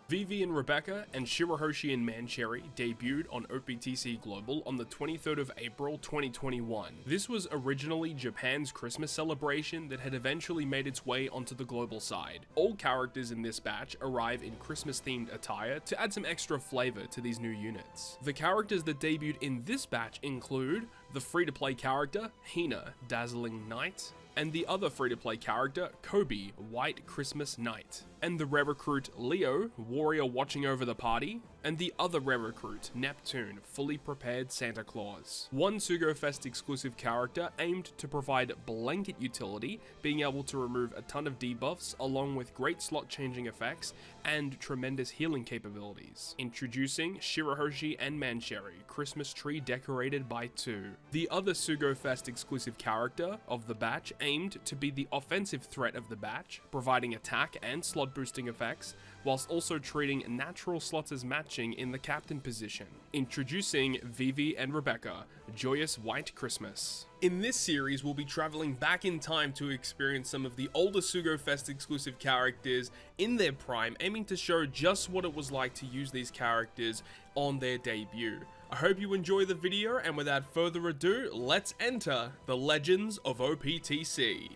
Vivi and Rebecca and Shirahoshi and Mancherry debuted on OPTC Global on the 23rd of April 2021. This was originally Japan's Christmas celebration that had eventually made its way onto the global side. All characters in this batch arrive in Christmas-themed attire to add some extra flavor to these new units. The characters that debuted in this batch include the free-to-play character, Hina, Dazzling Knight, and the other free-to-play character, Kobe, White Christmas Knight, and the rare recruit Leo, Warrior Watching Over the Party, and the other rare recruit, Neptune, Fully Prepared Santa Claus. One Sugo-Fest exclusive character aimed to provide blanket utility, being able to remove a ton of debuffs along with great slot changing effects and tremendous healing capabilities. Introducing Shirahoshi and Mancherry, Christmas tree decorated by two. The other Sugo-Fest exclusive character of the batch aimed to be the offensive threat of the batch, providing attack and slot boosting effects, whilst also treating natural slots as matching in the captain position. Introducing Vivi and Rebecca, Joyous White Christmas. In this series, we'll be traveling back in time to experience some of the older Sugo-Fest exclusive characters in their prime, aiming to show just what it was like to use these characters on their debut. I hope you enjoy the video, and without further ado, let's enter the Legends of OPTC.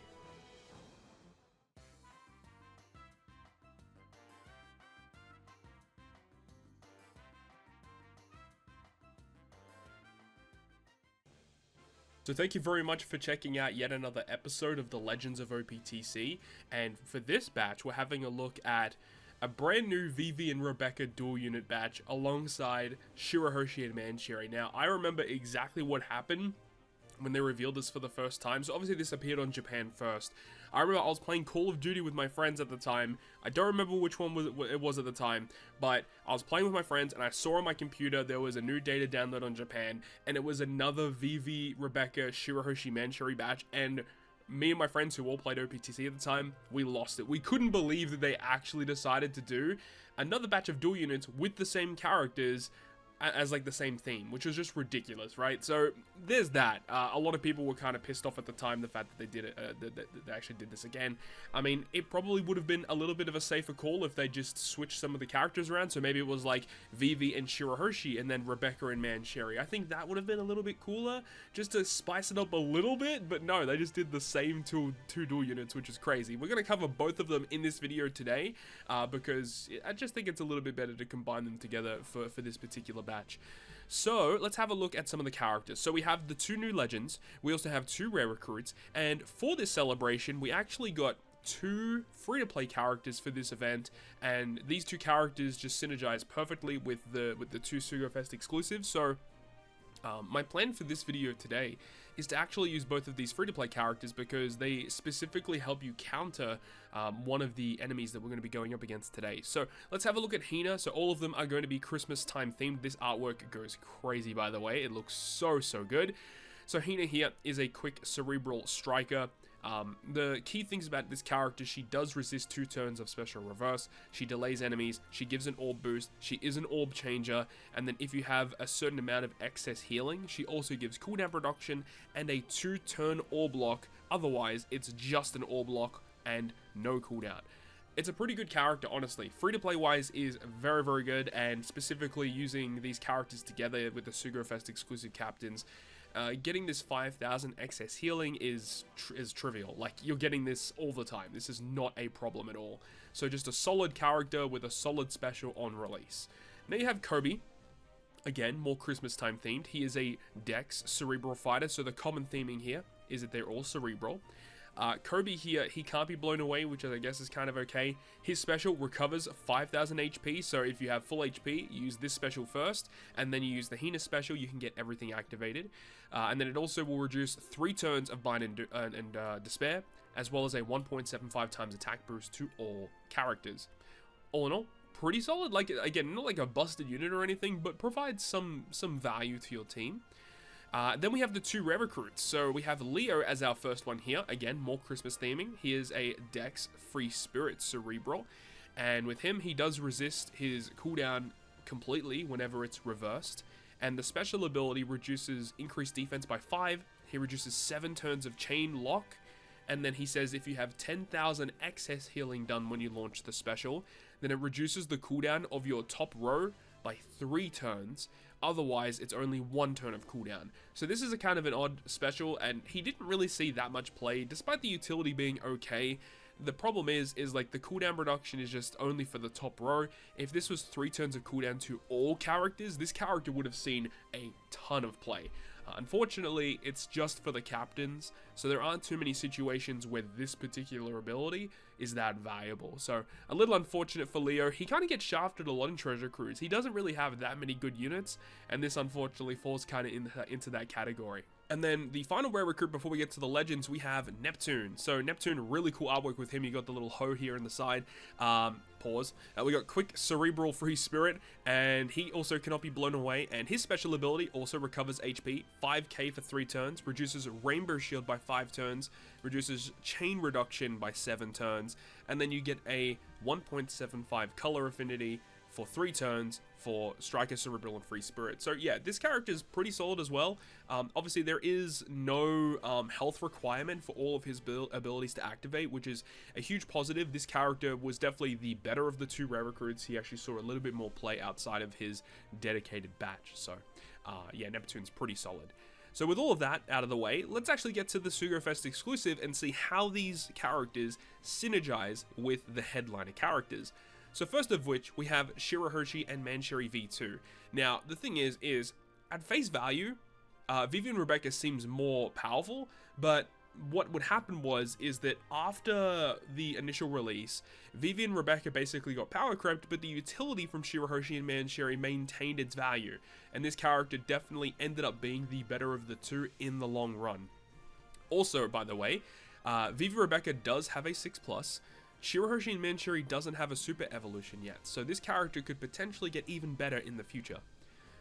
So thank you very much for checking out yet another episode of the Legends of OPTC, and for this batch we're having a look at a brand new Vivi and Rebecca dual unit batch alongside Shirahoshi and Mancherry. Now I remember exactly what happened when they revealed this for the first time. So obviously this appeared on Japan first. I remember I was playing Call of Duty with my friends at the time. I don't remember which one it was at the time, but I was playing with my friends and I saw on my computer there was a new data download on Japan, and it was another Vivi, Rebecca, Shirahoshi, Mancherry batch, and me and my friends who all played OPTC at the time, we lost it. We couldn't believe that they actually decided to do another batch of dual units with the same characters as like the same theme, which was just ridiculous, right? So there's that. A lot of people were kind of pissed off at the time, the fact that they did it, that they actually did this again. I mean, it probably would have been a little bit of a safer call if they just switched some of the characters around. So maybe it was like Vivi and Shirahoshi and then Rebecca and Mancherry. I think that would have been a little bit cooler, just to spice it up a little bit. But no, they just did the same two dual units, which is crazy. We're going to cover both of them in this video today, because I just think it's a little bit better to combine them together for this particular batch. So let's have a look at some of the characters. So we have the two new legends, we also have two rare recruits, and for this celebration we actually got two free-to-play characters for this event, and these two characters just synergize perfectly with the two Sugo-Fest exclusives. So my plan for this video today is to actually use both of these free-to-play characters because they specifically help you counter one of the enemies that we're going to be going up against today. So let's have a look at Hina. So all of them are going to be Christmas time themed. This artwork goes crazy, by the way. It looks so good. So Hina here is a quick cerebral striker. The key things about this character: she does resist 2 turns of special reverse, she delays enemies, she gives an orb boost, she is an orb changer, and then if you have a certain amount of excess healing, she also gives cooldown reduction and a 2-turn orb lock. Otherwise it's just an orb lock and no cooldown. It's a pretty good character, honestly. Free-to-play wise is very good, and specifically using these characters together with the Sugo-Fest exclusive captains, getting this 5,000 excess healing is trivial. Like, you're getting this all the time. This is not a problem at all. So just a solid character with a solid special on release. Now you have Kobe. Again, more Christmas time themed. He is a Dex cerebral fighter, so the common theming here is that they're all cerebral. Kobe here, he can't be blown away, which I guess is kind of okay. His special recovers 5,000 HP, so if you have full HP, you use this special first, and then you use the Hina special, you can get everything activated. And then it also will reduce 3 turns of Bind and Despair, as well as a 1.75 times attack boost to all characters. All in all, pretty solid. Like, again, not like a busted unit or anything, but provides some value to your team. Then we have the two rare recruits. So we have Leo as our first one here. Again, more Christmas theming. He is a Dex Free Spirit Cerebral, and with him, he does resist his cooldown completely whenever it's reversed, and the special ability reduces increased defense by 5. He reduces 7 turns of chain lock, and then he says if you have 10,000 excess healing done when you launch the special, then it reduces the cooldown of your top row by 3 turns. Otherwise, it's only 1 turn of cooldown. So this is a kind of an odd special, and he didn't really see that much play, despite the utility being okay. The problem is like the cooldown reduction is just only for the top row. If this was 3 turns of cooldown to all characters, this character would have seen a ton of play. Unfortunately, it's just for the captains, so there aren't too many situations where this particular ability is that valuable. So a little unfortunate for Leo. He kind of gets shafted a lot in Treasure Cruise. He doesn't really have that many good units, and this unfortunately falls kind of into that category. And then the final rare recruit before we get to the legends, we have Neptune. So Neptune, really cool artwork with him. You got the little hoe here in the side. Pause. We got quick cerebral free spirit, and he also cannot be blown away. And his special ability also recovers HP, 5k for 3 turns, reduces rainbow shield by 5 turns, reduces chain reduction by 7 turns, and then you get a 1.75 color affinity for 3 turns for Striker, Cerebral, and Free Spirit. So yeah, this character is pretty solid as well. Obviously, there is no health requirement for all of his abilities to activate, which is a huge positive. This character was definitely the better of the 2 rare recruits. He actually saw a little bit more play outside of his dedicated batch. So yeah, Neptune's pretty solid. So with all of that out of the way, let's actually get to the Sugo-Fest exclusive and see how these characters synergize with the headliner characters. So first of which, we have Shirahoshi and Mancherry V2. Now, the thing is at face value, Vivian Rebecca seems more powerful, but what would happen is that after the initial release, Vivian Rebecca basically got power crept, but the utility from Shirahoshi and Mancherry maintained its value, and this character definitely ended up being the better of the 2 in the long run. Also, by the way, Vivian Rebecca does have a 6+, Shirahoshi and Mancherry doesn't have a super evolution yet, so this character could potentially get even better in the future.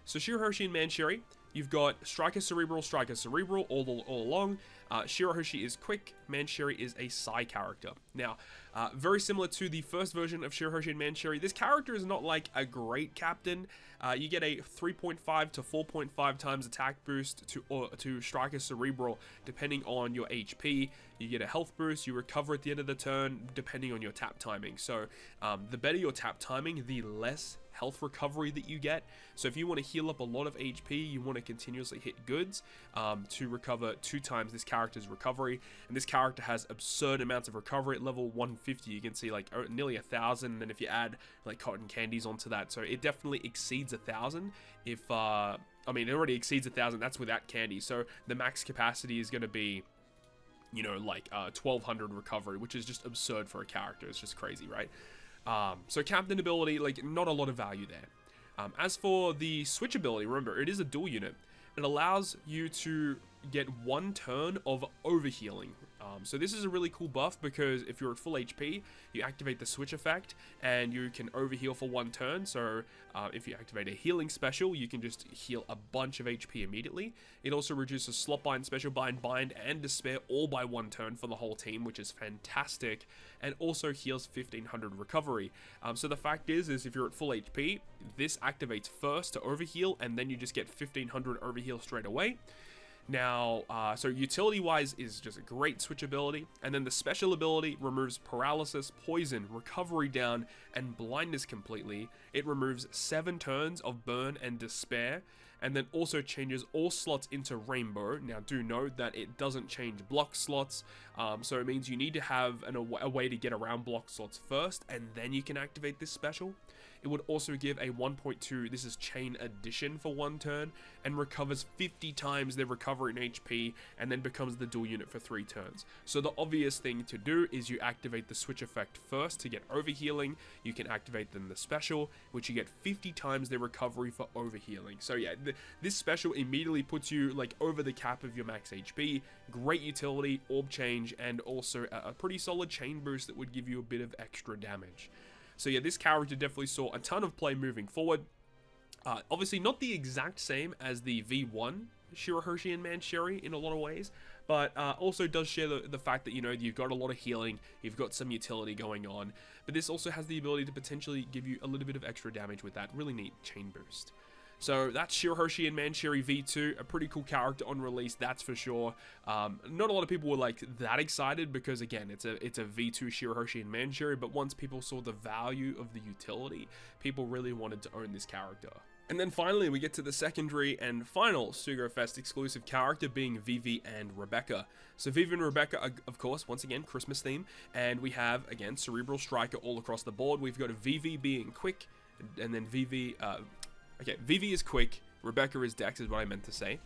So Shirahoshi and Mancherry, you've got Striker Cerebral all along. Shirahoshi is quick, Mancherry is a Psy character. Now, very similar to the first version of Shirahoshi and Mancherry, this character is not like a great captain. You get a 3.5 to 4.5 times attack boost to Striker Cerebral depending on your HP. You get a health boost, you recover at the end of the turn depending on your tap timing. So the better your tap timing, the less health recovery that you get. So if you want to heal up a lot of HP, you want to continuously hit goods to recover 2 times this character's recovery. And this character has absurd amounts of recovery at level 150. You can see like nearly 1,000, and then if you add like cotton candies onto that, so it definitely exceeds 1,000. If I mean, it already exceeds 1,000. That's without candy. So the max capacity is going to be, you know, like 1,200 recovery, which is just absurd for a character. It's just crazy, right? So captain ability, like not a lot of value there. As for the switch ability, remember, it is a dual unit. It allows you to get 1 turn of overhealing. So this is a really cool buff because if you're at full HP, you activate the switch effect and you can overheal for 1 turn. So if you activate a healing special, you can just heal a bunch of HP immediately. It also reduces slot bind, special bind, and despair all by 1 turn for the whole team, which is fantastic, and also heals 1,500 recovery. So the fact is if you're at full HP, this activates first to overheal, and then you just get 1,500 overheal straight away. Now, so utility-wise is just a great switch ability, and then the special ability removes paralysis, poison, recovery down, and blindness completely. It removes 7 turns of burn and despair, and then also changes all slots into rainbow. Now, do note that it doesn't change block slots, so it means you need to have a way to get around block slots first, and then you can activate this special. It would also give a 1.2, this is chain addition for 1 turn, and recovers 50 times their recovery in HP, and then becomes the dual unit for 3 turns. So the obvious thing to do is you activate the switch effect first to get overhealing. You can activate then the special, which you get 50 times their recovery for overhealing. So yeah, this special immediately puts you like over the cap of your max HP. Great utility, orb change, and also a pretty solid chain boost that would give you a bit of extra damage. So yeah, this character definitely saw a ton of play moving forward. Obviously not the exact same as the V1 Shirahoshi and Mancherry in a lot of ways, but also does share the fact that, you know, you've got a lot of healing, you've got some utility going on, but this also has the ability to potentially give you a little bit of extra damage with that really neat chain boost. So that's Shirahoshi and Mancherry V2, a pretty cool character on release, that's for sure. Not a lot of people were like that excited because again, it's a V2 Shirahoshi and Mancherry, but once people saw the value of the utility, people really wanted to own this character. And then finally, we get to the secondary and final Sugo-Fest exclusive character being Vivi and Rebecca. So Vivi and Rebecca are, of course, once again, Christmas theme, and we have, again, Cerebral Striker all across the board. We've got Vivi being quick, and then Vivi is quick, Rebecca is Dex, is what I meant to say.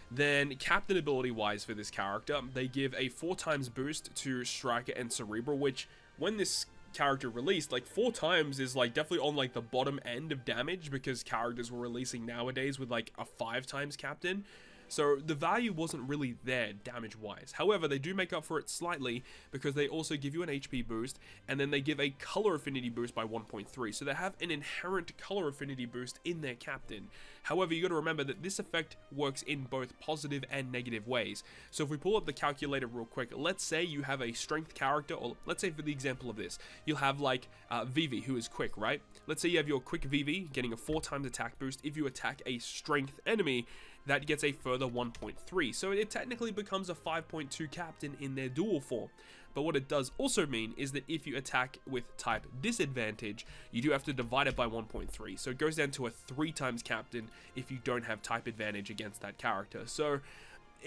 Then, captain ability-wise for this character, they give a 4x boost to Striker and Cerebral, which, when this character released, like 4 times is like definitely on like the bottom end of damage because characters were releasing nowadays with like a 5x captain. So the value wasn't really there damage-wise. However, they do make up for it slightly because they also give you an HP boost, and then they give a color affinity boost by 1.3. So they have an inherent color affinity boost in their captain. However, you got to remember that this effect works in both positive and negative ways. So if we pull up the calculator real quick, let's say you have a strength character, or let's say for the example of this, you'll have like Vivi, who is quick, right? Let's say you have your quick Vivi getting a 4x attack boost. If you attack a strength enemy, that gets a further 1.3, so it technically becomes a 5.2 captain in their dual form. But what it does also mean is that if you attack with type disadvantage, you do have to divide it by 1.3, so it goes down to a 3x captain if you don't have type advantage against that character. So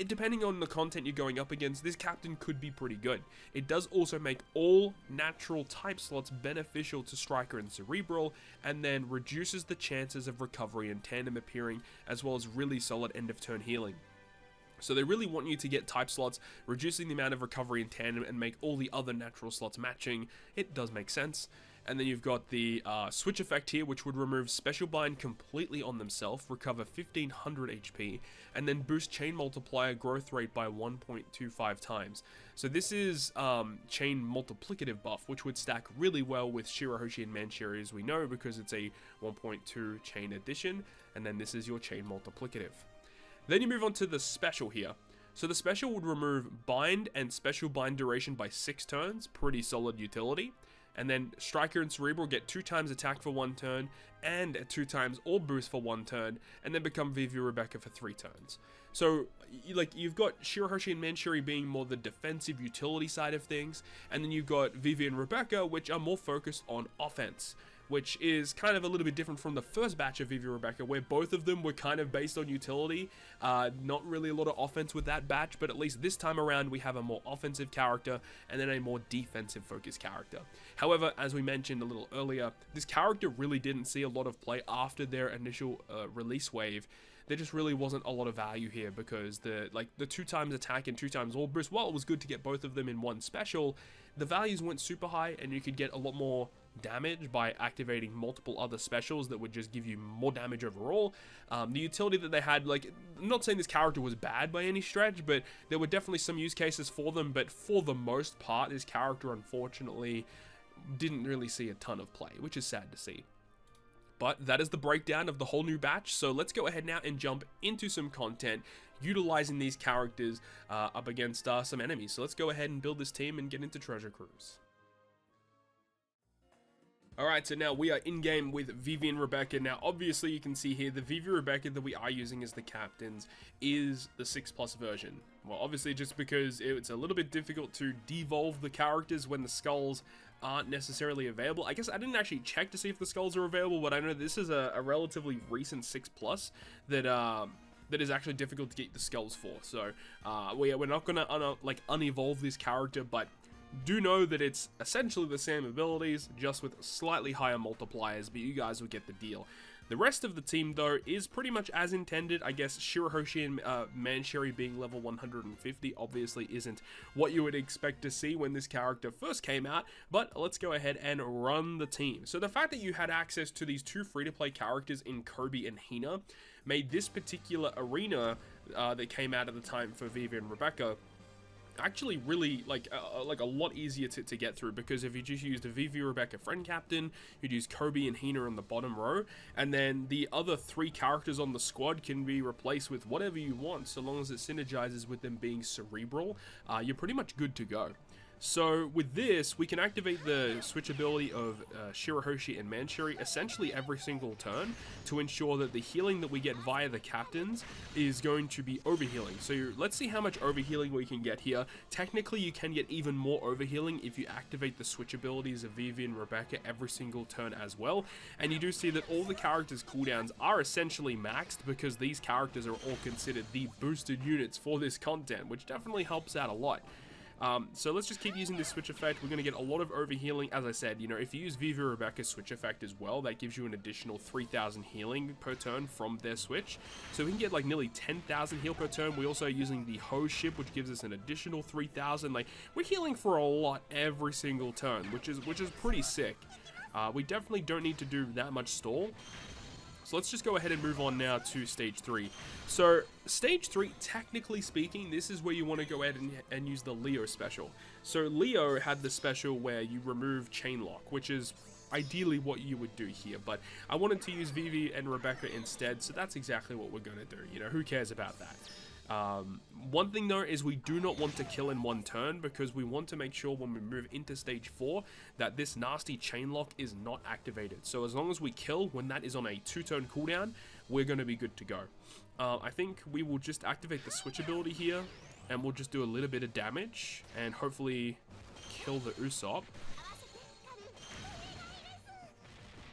depending on the content you're going up against, this captain could be pretty good. It does also make all natural type slots beneficial to Striker and Cerebral, and then reduces the chances of recovery and tandem appearing, as well as really solid end of turn healing. So they really want you to get type slots, reducing the amount of recovery in tandem, and make all the other natural slots matching. It does make sense. And then you've got the switch effect here, which would remove Special Bind completely on themselves, recover 1500 HP, and then boost Chain Multiplier growth rate by 1.25 times. So this is Chain Multiplicative buff, which would stack really well with Shirahoshi and Mancherry, as we know, because it's a 1.2 chain addition, and then this is your Chain Multiplicative. Then you move on to the special here. So the special would remove Bind and Special Bind duration by 6 turns, pretty solid utility. And then Striker and Cerebral get 2x attack for 1 turn, and 2x all boost for 1 turn, and then become Vivi Rebecca for 3 turns. So, like, you've got Shirahoshi and Mancherry being more the defensive utility side of things, and then you've got Vivi and Rebecca, which are more focused on offense, which is kind of a little bit different from the first batch of Vivi Rebecca, where both of them were kind of based on utility. Not really a lot of offense with that batch, but at least this time around we have a more offensive character and then a more defensive focused character. However, as we mentioned a little earlier, this character really didn't see a lot of play after their initial release wave. There just really wasn't a lot of value here because the 2x attack and 2x all boost, while it was good to get both of them in one special, the values weren't super high, and you could get a lot more damage by activating multiple other specials that would just give you more damage overall. The utility that they had, like, I'm not saying this character was bad by any stretch, but there were definitely some use cases for them, but for the most part, this character unfortunately didn't really see a ton of play, which is sad to see. But that is the breakdown of the whole new batch, so let's go ahead now and jump into some content utilizing these characters up against some enemies. So let's go ahead and build this team and get into Treasure Cruise. Alright, so now we are in-game with Vivi and Rebecca. Now, obviously, you can see here, the Vivi Rebecca that we are using as the captains is the 6+ version. Well, obviously, just because it's a little bit difficult to devolve the characters when the skulls aren't necessarily available. I guess I didn't actually check to see if the skulls are available, but I know this is a relatively recent 6+ that is actually difficult to get the skulls for. So, we're not going to unevolve this character, but do know that it's essentially the same abilities, just with slightly higher multipliers, but you guys will get the deal. The rest of the team, though, is pretty much as intended. I guess Shirahoshi and Mancherry being level 150 obviously isn't what you would expect to see when this character first came out, but let's go ahead and run the team. So the fact that you had access to these 2 free-to-play characters in Kobe and Hina made this particular arena that came out at the time for Vivi and Rebecca actually really like a lot easier to get through, because if you just used a Vivi Rebecca friend captain, you'd use Kobe and Hina on the bottom row, and then the other 3 characters on the squad can be replaced with whatever you want, so long as it synergizes with them being cerebral. You're pretty much good to go. So with this, we can activate the switch ability of Shirahoshi and Manchuri essentially every single turn to ensure that the healing that we get via the captains is going to be overhealing. So let's see how much overhealing we can get here. Technically, you can get even more overhealing if you activate the switch abilities of Vivi and Rebecca every single turn as well. And you do see that all the characters' cooldowns are essentially maxed because these characters are all considered the boosted units for this content, which definitely helps out a lot. So let's just keep using this switch effect. We're going to get a lot of overhealing. As I said, you know, if you use Vivi Rebecca's switch effect as well, that gives you an additional 3,000 healing per turn from their switch. So we can get like nearly 10,000 heal per turn. We're also using the hose ship, which gives us an additional 3,000. Like, we're healing for a lot every single turn, which is pretty sick. We definitely don't need to do that much stall. So let's just go ahead and move on now to stage 3. So stage 3, technically speaking, this is where you want to go ahead and use the Leo special. So Leo had the special where you remove chain lock, which is ideally what you would do here. But I wanted to use Vivi and Rebecca instead, so that's exactly what we're going to do. You know, who cares about that? One thing though is we do not want to kill in one turn because we want to make sure when we move into stage 4 that this nasty chain lock is not activated. So as long as we kill when that is on a 2-turn cooldown, we're going to be good to go. I think we will just activate the switch ability here and we'll just do a little bit of damage and hopefully kill the Usopp.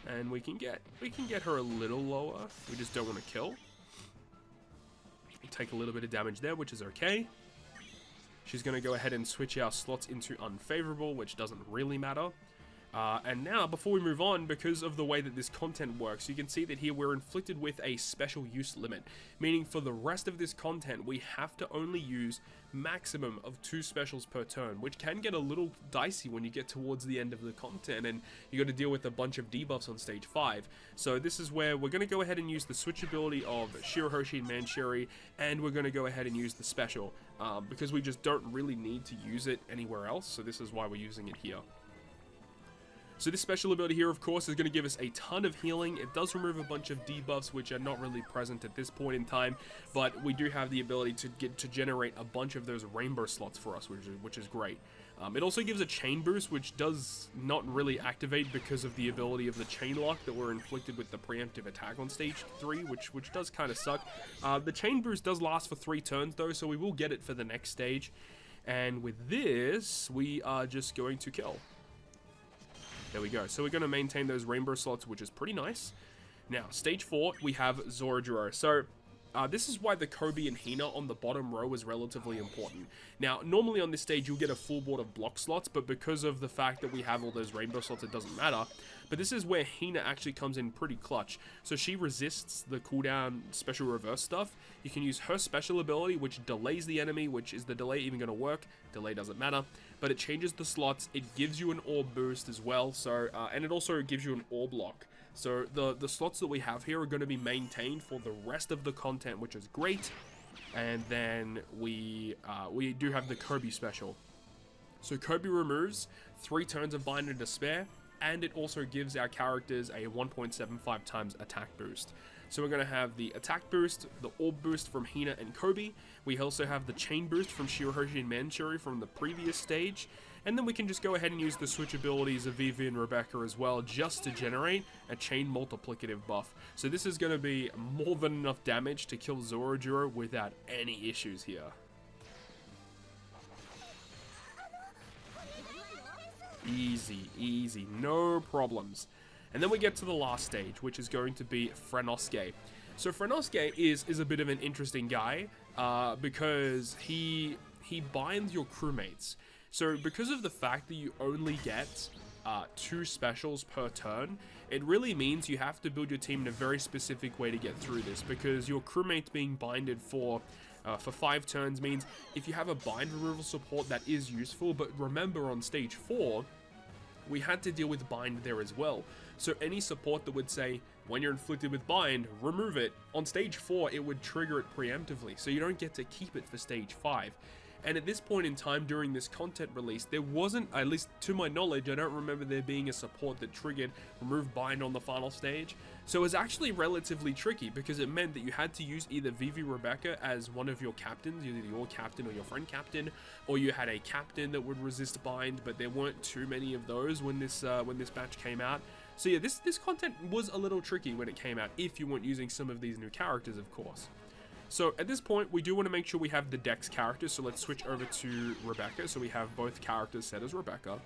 And we can get her a little lower. We just don't want to kill. Take a little bit of damage there, which is okay. She's going to go ahead and switch our slots into unfavorable, which doesn't really matter. And now, before we move on, because of the way that this content works, you can see that here we're inflicted with a special use limit, meaning for the rest of this content, we have to only use maximum of 2 specials per turn, which can get a little dicey when you get towards the end of the content and you got to deal with a bunch of debuffs on stage 5. So this is where we're going to go ahead and use the switch ability of Shirahoshi and Manchuri, and we're going to go ahead and use the special, because we just don't really need to use it anywhere else, so this is why we're using it here. So this special ability here, of course, is going to give us a ton of healing. It does remove a bunch of debuffs, which are not really present at this point in time, but we do have the ability to generate a bunch of those rainbow slots for us, which is great. It also gives a chain boost, which does not really activate because of the ability of the chain lock that we're inflicted with the preemptive attack on stage 3, which does kind of suck. The chain boost does last for 3 turns, though, so we will get it for the next stage. And with this, we are just going to kill. There we go. So we're going to maintain those rainbow slots, which is pretty nice. Now, stage 4, we have Zoroark. So this is why the Kobe and Hina on the bottom row is relatively important. Now, normally on this stage, you'll get a full board of block slots, but because of the fact that we have all those rainbow slots, it doesn't matter. But this is where Hina actually comes in pretty clutch. So she resists the cooldown special reverse stuff. You can use her special ability, which delays the enemy, which is the delay even going to work? Delay doesn't matter. But it changes the slots. It gives you an orb boost as well. So and it also gives you an orb lock. So the slots that we have here are going to be maintained for the rest of the content, which is great. And then we do have the Kobe special. So Kobe removes 3 turns of Bind and Despair, and it also gives our characters a 1.75 times attack boost. So we're going to have the attack boost, the orb boost from Hina and Kobe. We also have the chain boost from Shirahoshi and Manchuri from the previous stage. And then we can just go ahead and use the switch abilities of Vivi and Rebecca as well, just to generate a chain multiplicative buff. So this is going to be more than enough damage to kill Zoroark without any issues here. Easy, easy, no problems. And then we get to the last stage, which is going to be Frenosuke. So Frenosuke is a bit of an interesting guy, because he binds your crewmates. So because of the fact that you only get 2 specials per turn, it really means you have to build your team in a very specific way to get through this, because your crewmates being binded for 5 turns means if you have a bind removal support, that is useful. But remember, on stage 4, we had to deal with bind there as well. So any support that would say, when you're inflicted with bind, remove it, on stage 4, it would trigger it preemptively. So you don't get to keep it for stage 5. And at this point in time during this content release, there wasn't, at least to my knowledge, I don't remember there being a support that triggered remove bind on the final stage. So it was actually relatively tricky because it meant that you had to use either Vivi Rebecca as one of your captains, either your captain or your friend captain, or you had a captain that would resist bind, but there weren't too many of those when this batch came out. So yeah, this content was a little tricky when it came out, if you weren't using some of these new characters, of course. So at this point, we do want to make sure we have the Dex characters, so let's switch over to Rebecca. So we have both characters set as Rebecca.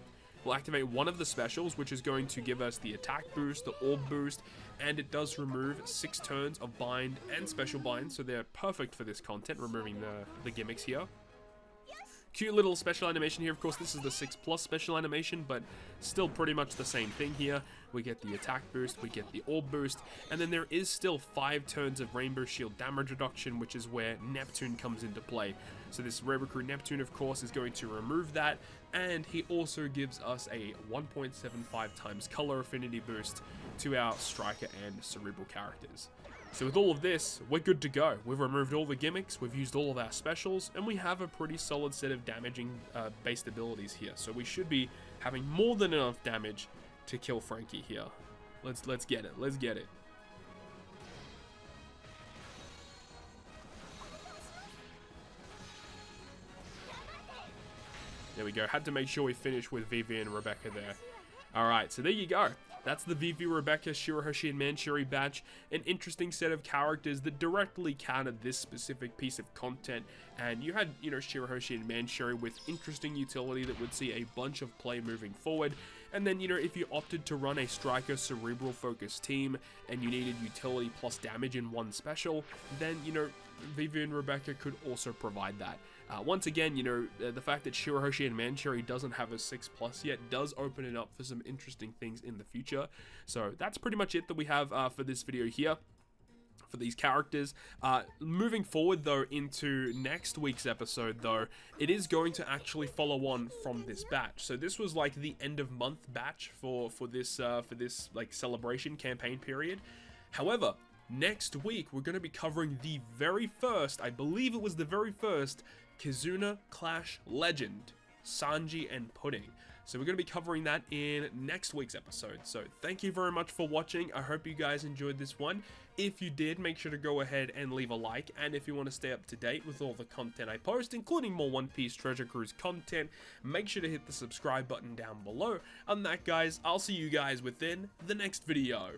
We'll activate one of the specials, which is going to give us the attack boost, the orb boost, and it does remove 6 turns of bind and special bind, so they're perfect for this content, removing the gimmicks here. Cute little special animation here. Of course, this is the 6+ special animation, but still pretty much the same thing here. We get the attack boost, we get the orb boost, and then there is still 5 turns of Rainbow Shield damage reduction, which is where Neptune comes into play. So this Rare Recruit Neptune, of course, is going to remove that, and he also gives us a 1.75 times color affinity boost to our Striker and Cerebral characters. So with all of this, we're good to go. We've removed all the gimmicks, we've used all of our specials, and we have a pretty solid set of damaging based abilities here. So we should be having more than enough damage to kill Frankie here. Let's get it. Let's get it. There we go. Had to make sure we finish with Vivi and Rebecca there. Alright, so there you go. That's the Vivi, Rebecca, Shirahoshi, and Manchuri batch. An interesting set of characters that directly countered this specific piece of content. And you had, Shirahoshi and Manchuri with interesting utility that would see a bunch of play moving forward. And then, if you opted to run a Striker Cerebral focused team and you needed utility plus damage in one special, then, Vivi and Rebecca could also provide that. Once again, the fact that Shirahoshi and Manchuri doesn't have a 6+ yet does open it up for some interesting things in the future. So that's pretty much it that we have for this video here for these characters. Moving forward though into next week's episode though, it is going to actually follow on from this batch. So this was like the end of month batch for this like celebration campaign period. However, next week we're going to be covering the very first, I believe it was the very first Kizuna Clash Legend, Sanji and Pudding. So we're going to be covering that in next week's episode. So thank you very much for watching. I hope you guys enjoyed this one. If you did, make sure to go ahead and leave a like. And if you want to stay up to date with all the content I post, including more One Piece Treasure Cruise content, make sure to hit the subscribe button down below. On that, guys, I'll see you guys within the next video.